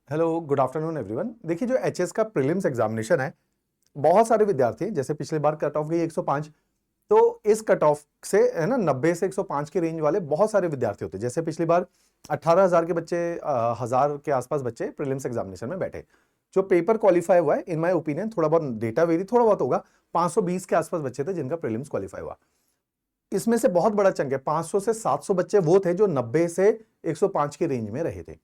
Hello, good afternoon everyone. देखिए, जो HS का प्रीलिम्स एग्जामिनेशन है, बहुत सारे विद्यार्थी, जैसे पिछली बार कट ऑफ गई 105, तो इस कट ऑफ से है ना 90 से 105 की रेंज वाले बहुत सारे विद्यार्थी होते हैं। जैसे पिछली बार 18,000 के बच्चे, 1000 के आसपास बच्चे प्रीलिम्स एग्जामिनेशन में बैठे। जो पेपर क्वालिफाई हुआ है, इन माय ओपिनियन, थोड़ा बहुत डेटा वेरी थोड़ा बहुत होगा, 520 के आसपास बच्चे थे जिनका प्रीलिम्स क्वालिफाई हुआ। इसमें से बहुत बड़ा चंक है, 500 से 700 बच्चे वो थे जो 90 से 105 की रेंज में रहे थे।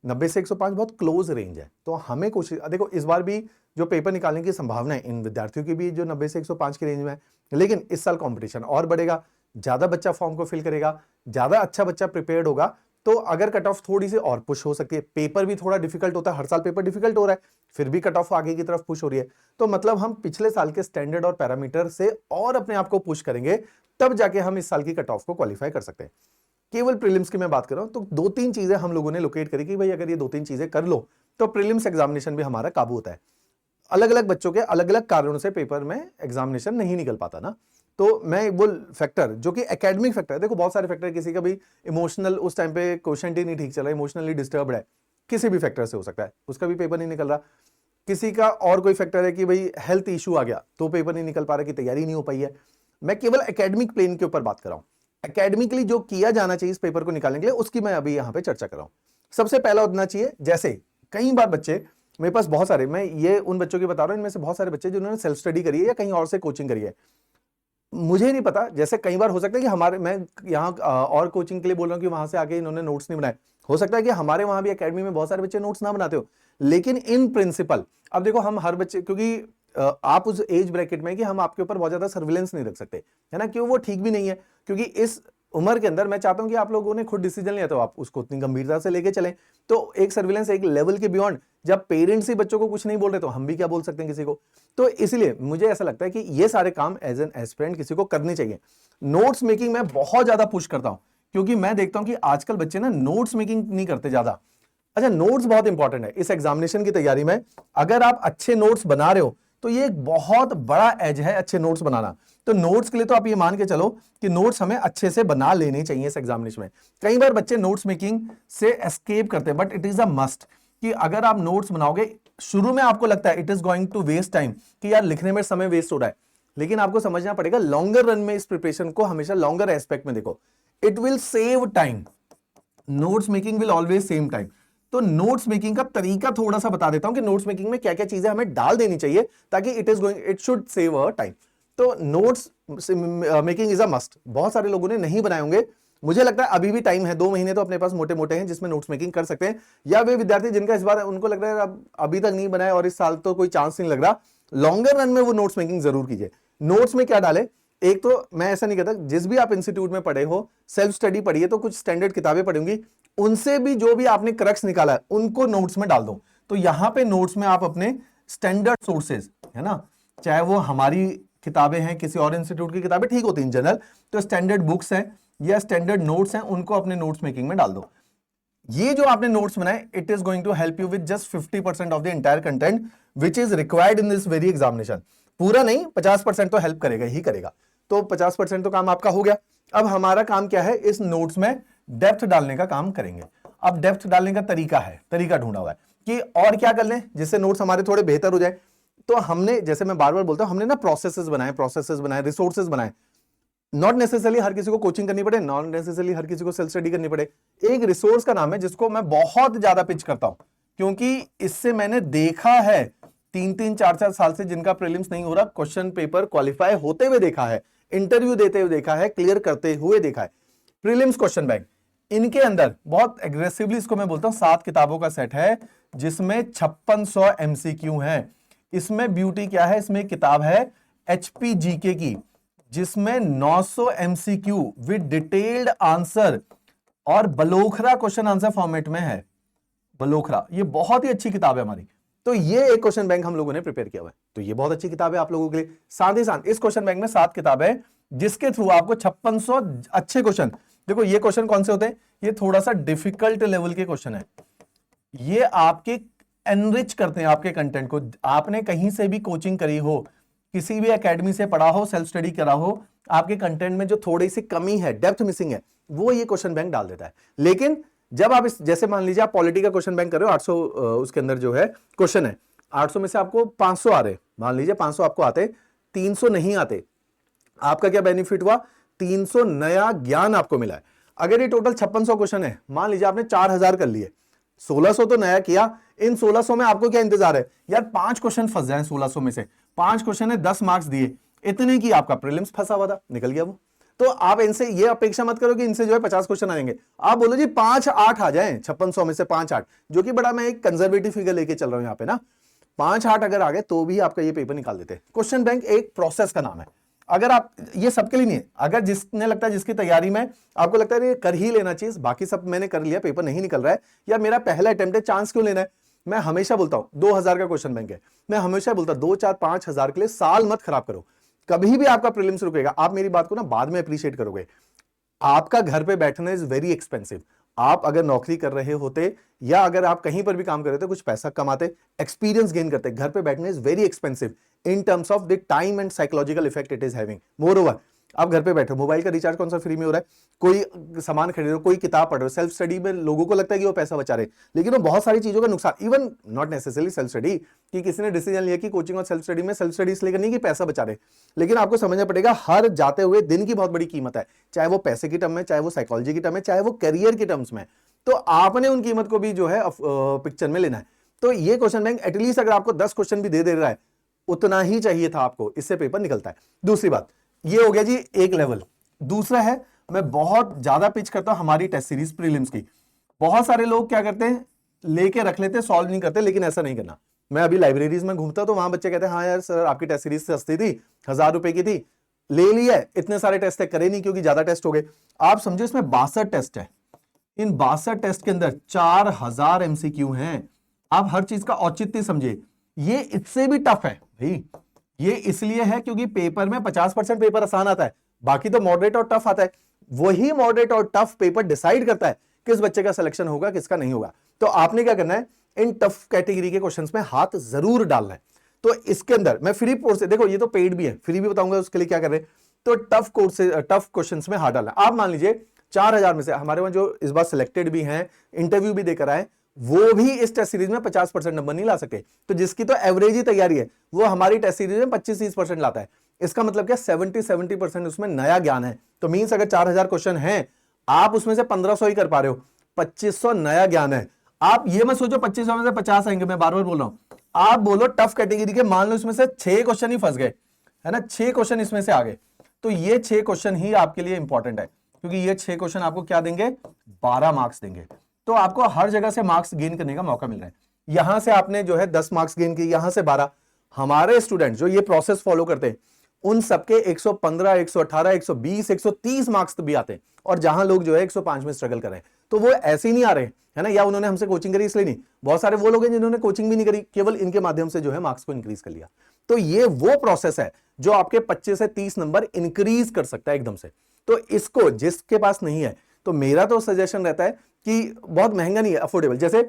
90 से 105 बहुत क्लोज रेंज है। तो हमें कोशिश, देखो इस बार भी जो पेपर निकालने की संभावना है इन विद्यार्थियों की भी जो 90 से 105 की रेंज में है, लेकिन इस साल कंपटीशन और बढ़ेगा, ज्यादा बच्चा फॉर्म को फिल करेगा, ज्यादा अच्छा बच्चा प्रिपेयर्ड होगा, तो अगर कट ऑफ थोड़ी सी और पुश हो सकती है। पेपर भी थोड़ा डिफिकल्ट होता है, हर साल पेपर डिफिकल्ट हो रहा है, फिर भी कट ऑफ आगे की तरफ पुश हो रही है। तो मतलब हम पिछले साल के स्टैंडर्ड और पैरामीटर से और अपने आप को पुश करेंगे, तब जाके हम इस साल की कट ऑफ को क्वालिफाई कर सकते हैं। केवल प्रीलिम्स की मैं बात कर रहा हूं, तो 2-3 चीजें हम लोगों ने लोकेट करी कि भाई अगर ये 2-3 चीजें कर लो तो प्रीलिम्स एग्जामिनेशन भी हमारा काबू होता है। अलग अलग बच्चों के अलग अलग कारणों से पेपर में एग्जामिनेशन नहीं निकल पाता ना, तो मैं वो फैक्टर जो कि एकेडमिक फैक्टर है, देखो बहुत सारे फैक्टर, किसी का भी इमोशनल उस टाइम पे क्वेश्चन ही नहीं ठीक चल रहा है, इमोशनली डिस्टर्ब्ड है, किसी भी फैक्टर से हो सकता है, उसका भी पेपर नहीं निकल रहा। किसी का और कोई फैक्टर है कि भाई हेल्थ इशू आ गया तो पेपर नहीं निकल पा रहा, कि तैयारी नहीं हो पाई है। मैं केवल एकेडमिक प्लेन के ऊपर बात कर रहा हूं, एकेडमिकली जो किया जाना चाहिए इस पेपर को निकालने के लिए, उसकी मैं अभी यहां पे चर्चा कर रहा हूं। सबसे पहला होना चाहिए, जैसे कई बार बच्चे, मेरे पास बहुत सारे, मैं ये उन बच्चों की बता रहा हूं, इनमें से बहुत सारे बच्चे जिन्होंने सेल्फ स्टडी करी है या कहीं और से कोचिंग करी है। मुझे नहीं पता, जैसे कई बार हो सकता है कि हमारे, मैं यहाँ और कोचिंग के लिए बोल रहा हूँ कि वहां से आके इन्होंने नोट्स नहीं बनाए, हो सकता है कि हमारे वहां भी एकेडमी में बहुत सारे बच्चे नोट्स ना बनाते हो, लेकिन इन प्रिंसिपल, अब देखो हम हर बच्चे, क्योंकि आप उस एज ब्रैकेट में कि हम आपके ऊपर बहुत ज्यादा सर्विलेंस नहीं रख सकते, है ना, क्यों, वो ठीक भी नहीं है, क्योंकि इस उम्र के अंदर मैं चाहता हूं कि आप लोगों ने खुद डिसीजन लिया, तो आप उसको उतनी गंभीरता से लेके चलें। तो एक सर्विलेंस एक लेवल के बियॉन्ड, जब पेरेंट्स ही बच्चों को कुछ नहीं बोल रहे तो हम भी क्या बोल सकते हैं किसी को। तो इसलिए मुझे ऐसा लगता है कि ये सारे काम एज एन एस्पिरेंट किसी को करने चाहिए। नोट्स मेकिंग मैं बहुत ज्यादा पुश करता हूं, क्योंकि मैं देखता हूं कि आजकल बच्चे ना नोट्स मेकिंग नहीं करते ज्यादा। अच्छा, नोट्स बहुत इंपॉर्टेंट है इस एग्जामिनेशन की तैयारी में। अगर आप अच्छे नोट्स बना रहे हो तो ये एक बहुत बड़ा एज है, अच्छे नोट्स बनाना। तो नोट्स के लिए तो आप ये मान के चलो कि नोट्स हमें अच्छे से बना लेने चाहिए इस एग्जामिनेशन में। कई बार बच्चे नोट्स मेकिंग से एस्केप करते हैं, but it is a must कि अगर आप नोट्स बनाओगे, शुरू में आपको लगता है it is going to waste time, कि यार लिखने में समय वेस्ट हो रहा है, लेकिन आपको समझना पड़ेगा लॉन्गर रन में इस प्रिपरेशन को हमेशा लॉन्गर एस्पेक्ट में देखो, it will save time. Notes making will always same time. तो नोट्स मेकिंग का तरीका थोड़ा सा बता देता हूं कि नोट्स मेकिंग में क्या क्या चीजें हमें डाल देनी चाहिए ताकि it should save a time. तो notes making is a must. बहुत सारे लोगों ने नहीं बनाए होंगे, मुझे लगता है अभी भी टाइम है, 2 महीने तो अपने पास मोटे मोटे हैं जिसमें नोट्स मेकिंग कर सकते हैं। या वे विद्यार्थी जिनका इस बार उनको लग रहा है अब अभी तक नहीं बनाए और इस साल तो कोई चांस नहीं लग रहा, लॉन्गर रन में वो नोट्स मेकिंग जरूर कीजिए। नोट्स में क्या डाले, एक तो मैं ऐसा नहीं कहता, जिस भी आप इंस्टीट्यूट में पढ़े हो, सेल्फ स्टडी पढ़िए तो कुछ स्टैंडर्ड किताबें पढ़ूंगी, उनसे भी जो भी आपने क्रक्स निकाला है उनको नोट्स में डाल दो। तो यहां पे नोट्स में आप अपने स्टैंडर्ड सोर्सेज, है ना, चाहे वो हमारी किताबें हैं, किसी और इंस्टीट्यूट की किताबें ठीक होती हैं जनरल, तो स्टैंडर्ड बुक्स हैं या स्टैंडर्ड नोट्स हैं, उनको अपने नोट्स मेकिंग में डाल दो। ये जो आपने नोट्स बनाए, it is going to help you with just 50% of the entire content which is required in this very examination. पूरा नहीं, 50% तो हेल्प करेगा ही करेगा। तो 50% तो काम आपका हो गया। अब हमारा काम क्या है, इस नोट्स में डेप्थ डालने का काम करेंगे। अब डेप्थ डालने का तरीका है, तरीका ढूंढा हुआ है कि और क्या कर लें जिससे नोट्स हमारे थोड़े बेहतर हो जाए। तो हमने, जैसे मैं बार बार बोलता हूं, हमने ना प्रोसेसेस बनाए, रिसोर्सेज बनाए। नॉट नेसेसरली हर किसी को कोचिंग करनी पड़े, नॉट नेसेसरली हर किसी को सेल्फ स्टडी करनी पड़े। एक रिसोर्स का नाम है जिसको मैं बहुत ज्यादा पिच करता हूं, क्योंकि इससे मैंने देखा है 3-3, 4-4 साल से जिनका प्रीलिम्स नहीं हो रहा, क्वेश्चन पेपर क्वालिफाई होते हुए देखा है, इंटरव्यू देते हुए देखा है, क्लियर करते हुए देखा है। प्रीलिम्स क्वेश्चन बैंक, इनके अंदर बहुत एग्रेसिवली इसको मैं बोलता हूं 7 किताबों का सेट है जिसमें 5600 एमसीक्यू है। इसमें ब्यूटी क्या है, इसमें एक किताब है एचपीजीके की जिसमें 900 एमसीक्यू विद डिटेल्ड आंसर और बलोखरा क्वेश्चन आंसर फॉर्मेट में है। बलोखरा, ये बहुत ही अच्छी किताब है हमारी। तो ये एक क्वेश्चन बैंक हम लोगों ने प्रिपेयर किया हुआ है, तो ये बहुत अच्छी किताब है आप लोगों के लिए। साथ ही साथ इस क्वेश्चन बैंक में 7 किताब है जिसके थ्रू आपको 5600 अच्छे क्वेश्चन, देखो ये क्वेश्चन कौन से होते हैं, ये थोड़ा सा डिफिकल्ट लेवल के क्वेश्चन है, ये आपके एनरिच करते हैं आपके कंटेंट को। आपने कहीं से भी कोचिंग करी हो, किसी भी एकेडमी से पढ़ा हो, सेल्फ स्टडी करा हो, आपके कंटेंट में जो थोड़ी सी कमी है, डेप्थ मिसिंग है, वो ये क्वेश्चन बैंक डाल देता है। लेकिन जब आप इस, जैसे मान लीजिए आप पॉलिटी का क्वेश्चन बैंक कर रहे हो, 800 उसके अंदर जो है क्वेश्चन है, 800 में से आपको 500 आ रहे, मान लीजिए 500 आपको आते, 300 नहीं आते, आपका क्या बेनिफिट हुआ, 300 नया ज्ञान आपको मिला है। अगर ये टोटल 5600 क्वेश्चन है, मान लीजिए आपने 4000 कर लिए, 1600 तो नया किया, इन 1600 में आपको क्या इंतजार है यार, 5 क्वेश्चन फंस जाए 1600 में से, 5 क्वेश्चन है 10 मार्क्स दिए, इतने की आपका प्रीलिम्स फंसा हुआ था, निकल गया वो। तो आप इनसे ये अपेक्षा मत करो कि इनसे जो है 50 क्वेश्चन आएंगे, आप बोलो जी 5-8 आ जाएं, 5600 में से 5-8, जो कि बड़ा मैं एक कंजर्वेटिव फिगर लेके चल रहा हूं यहां पे ना, 5-8 अगर आ गए तो भी आपका ये पेपर निकाल देते हैं। क्वेश्चन बैंक एक प्रोसेस का नाम है, अगर आप, ये सबके लिए नहीं है, अगर जिसने लगता है जिसकी तैयारी में आपको लगता है ये कर ही लेना चाहिए, बाकी सब मैंने कर लिया, पेपर नहीं निकल रहा है, या मेरा पहला अटेम्प्ट है, चांस क्यों लेना है, मैं हमेशा बोलता हूं 2000 का क्वेश्चन बैंक है, मैं हमेशा बोलता हूं 2-4-5 हजार के लिए साल मत खराब करो, कभी भी आपका प्रीलिम्स रुकेगा, आप मेरी बात को ना बाद में अप्रिशिएट करोगे। आपका घर पे बैठना इज वेरी एक्सपेंसिव, आप अगर नौकरी कर रहे होते या अगर आप कहीं पर भी काम कर रहे थे, कुछ पैसा कमाते, एक्सपीरियंस गेन करते, घर पे बैठना is very expensive in terms of the time and psychological effect it is having. More over, आप घर पे बैठे हो, मोबाइल का रिचार्ज कौन सा फ्री में हो रहा है, कोई सामान खरीद रहे हो, कोई किताब पढ़ रहे हो, सेल्फ स्टडी में लोगों को लगता है कि वो पैसा बचा रहे, लेकिन वो बहुत सारी चीजों का नुकसान, even not necessarily self study, कि किसी ने डिसीजन लिया कि कोचिंग और सेल्फ स्टडी में, सेल्फ स्टडी इसलिए नहीं कि पैसा बचा रहे, लेकिन आपको समझना पड़ेगा हर जाते हुए दिन की बहुत बड़ी कीमत है, चाहे वो पैसे की टर्म में, चाहे वो साइकोलॉजी की टर्म में, चाहे वो करियर की टर्म्स में, तो आपने उन कीमत को भी जो है पिक्चर में लेना है। तो ये क्वेश्चन बैंक एटलीस्ट अगर आपको 10 क्वेश्चन भी दे रहा है, उतना ही चाहिए था आपको, इससे पेपर निकलता है। दूसरी बात, ये हो गया जी एक लेवल। दूसरा है, मैं बहुत ज्यादा पिच करता हूं हमारी टेस्ट सीरीज प्रीलिम्स की, बहुत सारे लोग क्या करते हैं, लेके रख लेते, सॉल्व नहीं करते, लेकिन ऐसा नहीं करना। मैं अभी लाइब्रेरीज में घूमता तो वहां बच्चे कहते हैं हाँ यार सर आपकी टेस्ट सीरीज सस्ती थी, 1000 रुपए की थी, ले लिया, इतने सारे टेस्ट है, करे नहीं क्योंकि ज्यादा टेस्ट हो गए। आप समझो इसमें 62 टेस्ट है, इन 62 टेस्ट के अंदर 4000 एमसीक्यू हैं। आप हर चीज का औचित्य समझिए, ये इससे भी टफ है भाई, ये इसलिए है क्योंकि पेपर में 50% पेपर आसान आता है, बाकी तो मॉडरेट और टफ आता है। वही मॉडरेट और टफ पेपर डिसाइड करता है किस बच्चे का सिलेक्शन होगा, किसका नहीं होगा। तो आपने क्या करना है, इन टफ कैटेगरी के क्वेश्चंस में हाथ जरूर डालना है। तो इसके अंदर मैं फ्री कोर्स, देखो ये तो पेड भी है, फ्री भी बताऊंगा उसके लिए क्या कर रहे हैं। तो टफ कोर्स से टफ क्वेश्चंस में हाथ डालना। आप मान लीजिए 4000 में से हमारे वहां जो इस बार सिलेक्टेड भी हैं, इंटरव्यू भी देकर आए, वो भी इस टेस्ट सीरीज में 50% नंबर नहीं ला सके। तो जिसकी तो एवरेज ही तैयारी है, वो हमारी टेस्ट सीरीज में 25-30% लाता है। इसका मतलब क्या, 70% उसमें नया ज्ञान है। तो मींस अगर 4000 क्वेश्चन हैं, आप उसमें से 1500 ही कर पा रहे हो, 2500 नया ज्ञान है। आप ये मत सोचो 2500 में से 50 आएंगे, मैं बार बार बोल रहा हूं, आप बोलो टफ कैटेगरी के, मान लो इसमें से 6 क्वेश्चन ही फंस गए, है ना, 6 क्वेश्चन इसमें से आ गए, तो ये 6 क्वेश्चन ही आपके लिए इंपॉर्टेंट है, क्योंकि ये 6 क्वेश्चन आपको क्या देंगे, 12 मार्क्स देंगे। तो आपको हर जगह से मार्क्स गेन करने का मौका मिल रहा है। यहां से आपने जो है 10 मार्क्स गेन किए, यहां से 12। हमारे स्टूडेंट जो ये प्रोसेस फॉलो करते हैं, उन सबके 115, 118, 120, 130 मार्क्स भी आते हैं, और जहां लोग जो है 105 में स्ट्रगल कर रहे हैं, तो वो ऐसे ही नहीं आ रहे, है ना, या उन्होंने हमसे कोचिंग करी इसलिए नहीं, बहुत सारे वो लोग हैं जिन्होंने कोचिंग भी नहीं करी, केवल इनके माध्यम से जो है मार्क्स को इंक्रीज कर लिया। तो ये वो प्रोसेस है जो आपके 25 से 30 नंबर इंक्रीज कर सकता है एकदम से। तो इसको जिसके पास नहीं है, तो मेरा तो सजेशन रहता है कि बहुत महंगा नहीं है, अफोर्डेबल। जैसे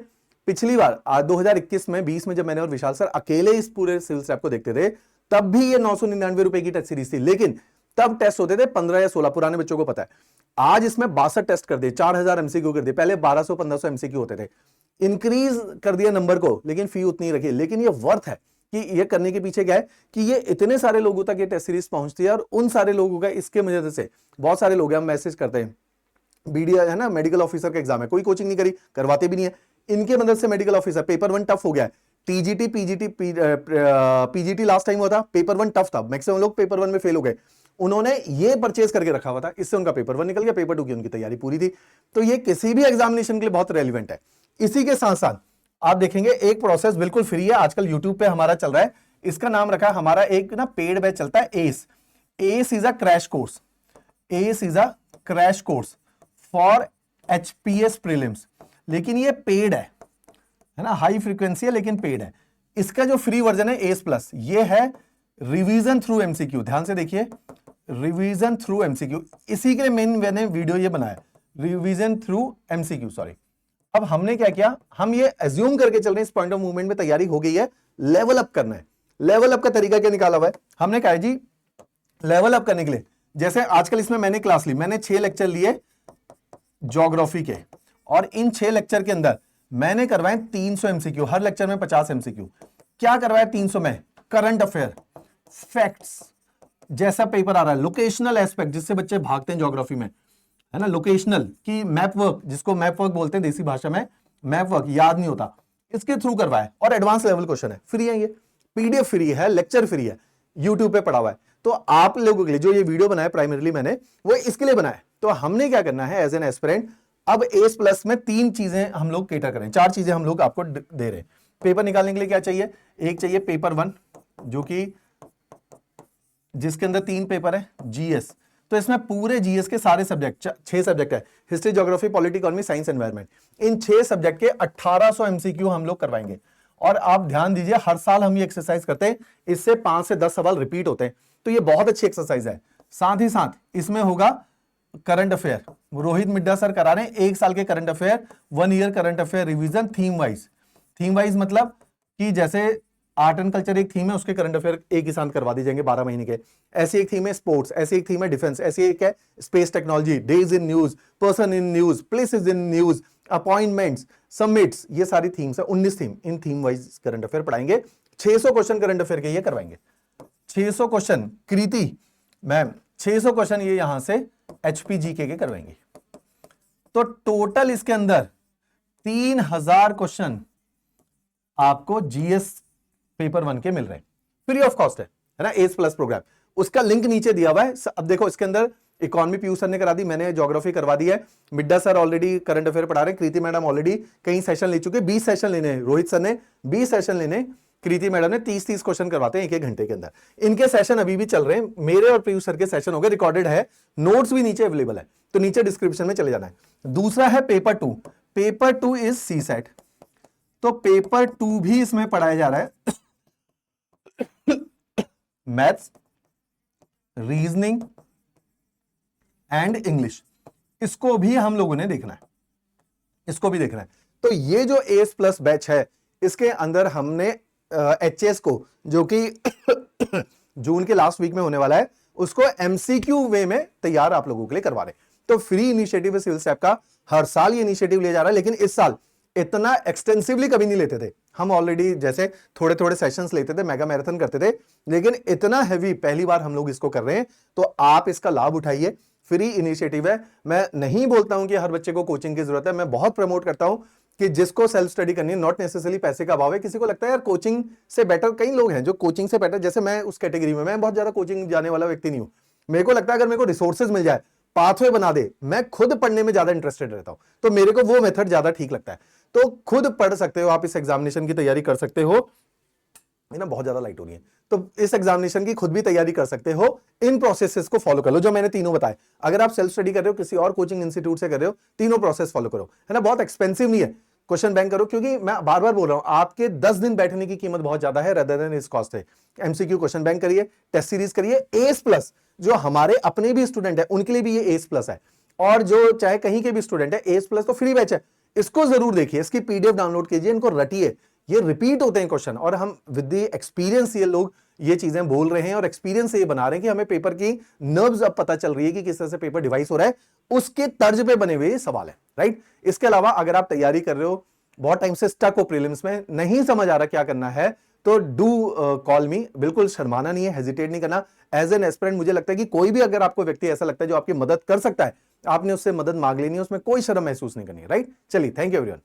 पिछली बार 2021 में 20 में जब मैंने और विशाल सर अकेले इस पूरे सिविल स्टैप को देखते थे, तब भी ये 999 रुपए की टेस्ट सीरीज थी, लेकिन तब टेस्ट होते थे 15 या 16, पुराने बच्चों को पता है। आज इसमें 62 टेस्ट कर दिए, 4000 एमसीक्यू कर दिए, पहले 1200-1500 एमसीक्यू होते थे, इंक्रीज कर दिया नंबर को, लेकिन फी उतनी रखी। लेकिन ये वर्थ है कि ये करने के पीछे क्या है कि ये इतने सारे लोगों तक ये टेस्ट सीरीज पहुंचती है, और उन सारे लोगों का इसके मदद से, बहुत सारे लोग हम मैसेज करते हैं, बीडीआर है ना, मेडिकल ऑफिसर का एग्जाम है, कोई कोचिंग नहीं करी, करवाते भी नहीं है, इनके मदद से मेडिकल ऑफिसर, पेपर 1 टफ हो गया है, टीजीटी पीजीटी लास्ट टाइम हुआ था, पेपर 1 टफ था, मैक्सिमम लोग पेपर 1 में फेल हो गए, उन्होंने ये परचेज करके रखा हुआ था, इससे उनका पेपर 1 निकल गया, पेपर 2 की उनकी तैयारी पूरी थी। तो ये किसी भी एग्जामिनेशन के लिए बहुत रेलिवेंट है। इसी के साथ साथ आप देखेंगे एक प्रोसेस बिल्कुल फ्री है, आजकल यूट्यूब पे हमारा चल रहा है, इसका नाम रखा है, हमारा एक ना पेड बैच चलता है, S is a crash course, S is a crash course for HPS prelims, लेकिन ये पेड है ना, हाई फ्रीक्वेंसी है लेकिन पेड है। इसका जो फ्री वर्जन है एस प्लस, ये है रिवीजन थ्रू एमसीक्यू, ध्यान से देखिए, रिवीजन थ्रू एमसीक्यू, इसी के लिए मैंने वीडियो ये बनाया, रिवीजन थ्रू एमसीक्यू, सॉरी। अब हमने क्या किया, हम ये एज्यूम करके चल रहे हैं इस पॉइंट ऑफ मूवमेंट में तैयारी हो गई है, लेवल अप करना है। लेवल अप का तरीका क्या निकाला हुआ है, हमने कहा जी लेवल अप करने के लिए, जैसे आजकल इसमें मैंने क्लास ली, मैंने 6 लेक्चर लिए ज्योग्राफी के, और इन 6 लेक्चर के अंदर मैंने करवाए 300 एमसीक्यू, हर लेक्चर में 50 एमसीक्यू। क्या करवाया 300 में? करंट अफेयर, फैक्ट्स, जैसा पेपर आ रहा है, लोकेशनल एस्पेक्ट जिससे बच्चे भागते हैं ज्योग्राफी में, है ना, लोकेशनल की मैप वर्क, जिसको मैप वर्क बोलते हैं देसी भाषा में, मैप वर्क याद नहीं होता, इसके थ्रू करवाया। और एडवांस लेवल क्वेश्चन है, फ्री है, ये पीडीएफ फ्री है, लेक्चर फ्री है, यूट्यूब पे पड़ा हुआ है। तो आप लोगों के लिए जो ये वीडियो बनाया प्राइमरीली मैंने, वो इसके लिए बनाया। तो हमने क्या करना है एज एन एस्पिरेंट, अब एस प्लस में 3 चीजें हम लोग केटर करें, 4 चीजें हम लोग आपको दे रहे हैं। पेपर निकालने के लिए क्या चाहिए? एक चाहिए पेपर 1, जो कि जिसके अंदर 3 पेपर है, जीएस। तो इसमें पूरे जीएस के सारे सब्जेक्ट, 6 सब्जेक्ट है, history, geography, polity, economy, science, environment. इन 6 सब्जेक्ट के 1800 एमसीक्यू हम लोग करवाएंगे। और आप ध्यान दीजिए, हर साल हम ये एक्सरसाइज करते हैं, इससे 5 से 10 सवाल रिपीट होते हैं। तो ये बहुत अच्छी एक्सरसाइज है। साथ ही साथ इसमें होगा current affair, Rohit Midda sir करा रहे हैं 1 साल के current affair, 1 year current affair revision, theme wise. Theme wise मतलब कि जैसे आर्ट एंड कल्चर एक थीम है, उसके करंट अफेयर एक ही साथ करवा दी जाएंगे 12 महीने के। ऐसी एक थीम है स्पोर्ट्स, ऐसी एक थीम है डिफेंस, ऐसी एक है space technology, days in news, person in news, places in news, appointments, summits, ये सारी थीम्स है, 19 थीम। इन थीम वाइज करंट अफेयर पढ़ाएंगे। 600 क्वेश्चन करंट अफेयर के ये करवाएंगे, 600 क्वेश्चन। कृति मैम 600 क्वेश्चन ये यहां से एचपीजीके के करवाएंगे। तो टोटल इसके अंदर 3000 क्वेश्चन आपको जीएस पेपर 1 के मिल रहे हैं, फ्री ऑफ कॉस्ट है ना, एस प्लस प्रोग्राम। उसका लिंक नीचे दिया हुआ है। अब देखो इसके अंदर इकोनॉमी पीयूष सर ने करा दी, मैंने ज्योग्राफी करवा दी है, Midda sir already current affair पढ़ा रहे हैं, कृति मैडम ऑलरेडी कई सेशन ले चुके, 20 सेशन लेने हैं, रोहित सर ने 20 सेशन लेने, कृति मैडम ने 30-30 क्वेश्चन करवाते हैं 1-1 घंटे के अंदर। इनके सेशन अभी भी चल रहे हैं, मेरे और पीयूष सर के सेशन हो गए, रिकॉर्डेड है, नोट्स भी नीचे अवेलेबल है, तो नीचे डिस्क्रिप्शन में चले जाना है। दूसरा है पेपर 2, पेपर 2 इज सीसेट। तो पेपर 2 भी इसमें पढ़ाया जा रहा है, मैथ्स, रीजनिंग एंड इंग्लिश। इसको भी हम लोगों ने देखना है, इसको भी देखना है। तो ये जो एस प्लस बैच है, इसके अंदर हमने एचएस को, जो कि जून के लास्ट वीक में होने वाला है, उसको एमसीक्यू वे में तैयार आप लोगों के लिए करवा रहे हैं। तो फ्री इनिशिएटिव है सिविल स्टैफ का, हर साल ये इनिशिएटिव लिया जा रहा है, लेकिन इस साल इतना एक्सटेंसिवली कभी नहीं लेते थे हम। ऑलरेडी जैसे थोड़े थोड़े सेशंस लेते थे, मेगा मैराथन करते थे, लेकिन इतना हैवी पहली बार हम लोग इसको कर रहे हैं। तो आप इसका लाभ उठाइए, फ्री इनिशिएटिव है। मैं नहीं बोलता हूं कि हर बच्चे को कोचिंग की जरूरत है, मैं बहुत प्रमोट करता हूं कि जिसको सेल्फ स्टडी करनी है, नॉट नेसेसरली पैसे का अभाव है, किसी को लगता है यार कोचिंग से बेटर, कई लोग हैं जो कोचिंग से बेटर, जैसे मैं उस कैटेगरी में, मैं बहुत ज्यादा कोचिंग जाने वाला व्यक्ति नहीं हूं। मेरे को लगता है अगर मेरे को रिसोर्सेज मिल जाए, पाथवे बना दे, मैं खुद पढ़ने में ज्यादा इंटरेस्टेड रहता हूं, तो मेरे को वो मेथड ज्यादा ठीक लगता है। तो खुद पढ़ सकते हो आप, इस एग्जामिनेशन की तैयारी कर सकते हो, है ना, बहुत ज्यादा लाइट हो रही है, तो इस एग्जामिनेशन की खुद भी तैयारी कर सकते हो। इन प्रोसेसेस को फॉलो कर लो जो मैंने तीनों बताए। अगर आप सेल्फ स्टडी कर रहे हो, किसी और कोचिंग इंस्टीट्यूट से कर रहे हो, तीनों प्रोसेस फॉलो करो, है ना, बहुत एक्सपेंसिव नहीं है। क्वेश्चन बैंक करो, क्योंकि मैं बार बार बोल रहा हूं, आपके 10 दिन बैठने की कीमत बहुत ज्यादा है, रदर देन इस कॉस्ट है। एमसीक्यू क्वेश्चन बैंक करिए, टेस्ट सीरीज करिए, एस प्लस जो हमारे अपने भी स्टूडेंट है उनके लिए भी ये एस प्लस है, और जो चाहे कहीं के भी स्टूडेंट है, एस प्लस तो फ्री बैच है, इसको जरूर देखिए, इसकी पीडीएफ डाउनलोड कीजिए, इनको रटिए, ये रिपीट होते हैं क्वेश्चन, और हम विद द एक्सपीरियंस ये लोग ये चीजें बोल रहे हैं, और एक्सपीरियंस से ये बना रहे हैं कि हमें पेपर की नर्व्स अब पता चल रही है कि किस तरह से पेपर डिवाइस हो रहा है, उसके तर्ज पे बने हुए सवाल है, राइट। इसके अलावा अगर आप तैयारी कर रहे हो, बहुत टाइम से स्टक हो प्रीलिम्स में, नहीं समझ आ रहा क्या करना है, तो डू कॉल मी, बिल्कुल शर्माना नहीं है, हेजिटेट नहीं करना। एज एन एस्पिरेंट मुझे लगता है कि कोई भी अगर आपको व्यक्ति ऐसा लगता है जो आपकी मदद कर सकता है, आपने उससे मदद मांग लेनी है, उसमें कोई शर्म महसूस नहीं करनी है, राइट। चलिए, थैंक यू एवरीवन।